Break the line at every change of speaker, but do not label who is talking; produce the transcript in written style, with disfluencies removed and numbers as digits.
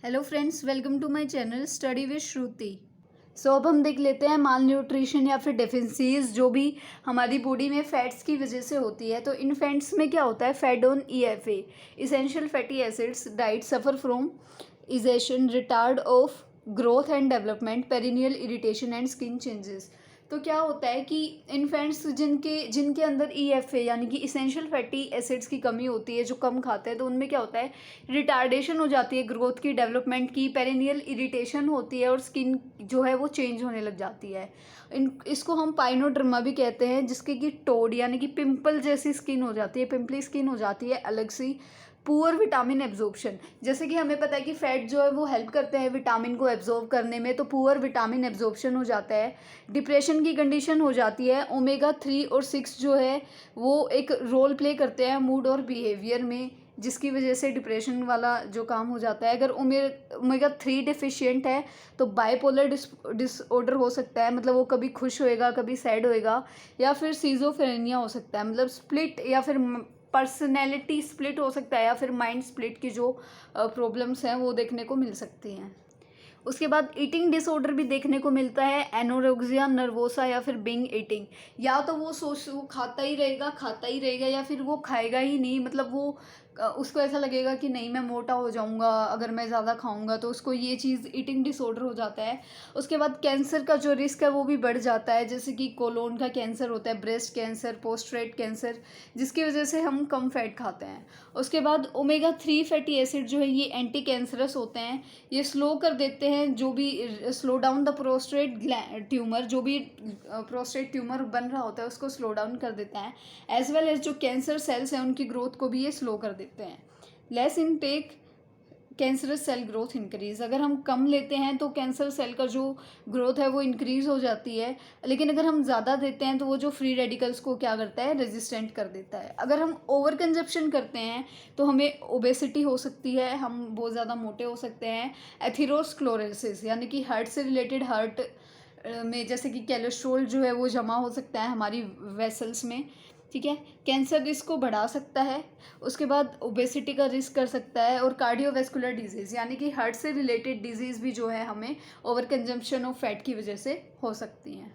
Hello friends, welcome to my channel study with Shruti. So अब हम देख लेते हैं माल न्यूट्रिशन या फिर डेफिशिएंसीज जो भी हमारी बॉडी में फैट्स की वजह से होती है। तो इन फैट्स में क्या होता है, fat on EFA essential fatty acids diet suffer from ingestion retard of growth and development perineal irritation and skin changes. तो क्या होता है कि इन्फेंट्स जिनके जिनके अंदर ईएफए यानी कि इसेंशियल फैटी एसिड्स की कमी होती है, जो कम खाते हैं, तो उनमें क्या होता है, रिटार्डेशन हो जाती है ग्रोथ की, डेवलपमेंट की, पेरिनियल इरिटेशन होती है और स्किन जो है वो चेंज होने लग जाती है। इसको हम पाइनोडर्मा भी कहते हैं, जिसके कि टोड यानी कि पिंपल जैसी स्किन हो जाती है, पिंपली स्किन हो जाती है अलग सी। पुअर विटामिन एब्जॉर्प्शन, जैसे कि हमें पता है कि फैट जो है वो हेल्प करते हैं विटामिन को एब्जॉर्ब करने में, तो पुअर विटामिन एब्जॉर्प्शन हो जाता है। डिप्रेशन की कंडीशन हो जाती है। ओमेगा 3 और 6 जो है वो एक रोल प्ले करते हैं मूड और बिहेवियर में, जिसकी वजह से डिप्रेशन वाला जो काम हो जाता है। अगर ओमेगा 3 डिफिशिएंट है तो बाइपोलर डिसऑर्डर हो सकता है, मतलब वो कभी खुश होएगा कभी सैड होएगा, या फिर सीजोफ्रेनिया हो सकता है, मतलब स्प्लिट या फिर पर्सनैलिटी स्प्लिट हो सकता है, या फिर माइंड स्प्लिट की जो प्रॉब्लम्स हैं वो देखने को मिल सकती हैं। उसके बाद ईटिंग डिसऑर्डर भी देखने को मिलता है, एनोरेक्सिया नर्वोसा या फिर बिंग ईटिंग। या तो वो खाता ही रहेगा या फिर वो खाएगा ही नहीं, मतलब वो उसको ऐसा लगेगा कि नहीं मैं मोटा हो जाऊंगा अगर मैं ज़्यादा खाऊंगा, तो उसको ये चीज़ ईटिंग डिसऑर्डर हो जाता है। उसके बाद कैंसर का जो रिस्क है वो भी बढ़ जाता है, जैसे कि कोलोन का कैंसर होता है, ब्रेस्ट कैंसर, पोस्ट्रेट कैंसर, जिसकी वजह से हम कम फैट खाते हैं। उसके बाद ओमेगा 3 फैटी एसिड जो है ये एंटी कैंसरस होते हैं, ये स्लो कर देते हैं जो भी slow down the prostate tumour, जो भी प्रोस्टेट ट्यूमर बन रहा होता है उसको स्लो डाउन कर देता है। एज वेल एज जो कैंसर सेल्स हैं उनकी ग्रोथ को भी ये स्लो कर देते हैं। Less intake cancerous cell growth increase, अगर हम कम लेते हैं तो कैंसर सेल का जो ग्रोथ है वो इंक्रीज हो जाती है, लेकिन अगर हम ज़्यादा देते हैं तो वो जो फ्री रेडिकल्स को क्या करता है, रेजिस्टेंट कर देता है। अगर हम ओवर कंजप्शन करते हैं तो हमें ओबेसिटी हो सकती है, हम बहुत ज़्यादा मोटे हो सकते हैं। एथीरोस्क्लेरोसिस यानी कि हार्ट से रिलेटेड, हार्ट में जैसे कि कोलेस्ट्रॉल जो है वो जमा हो सकता है हमारी वेसल्स में, ठीक है। कैंसर रिस्क को बढ़ा सकता है। उसके बाद ओबेसिटी का रिस्क कर सकता है, और कार्डियोवैस्कुलर डिजीज़ यानी कि हार्ट से रिलेटेड डिजीज़ भी जो है हमें ओवर कंजम्पशन ऑफ फैट की वजह से हो सकती हैं।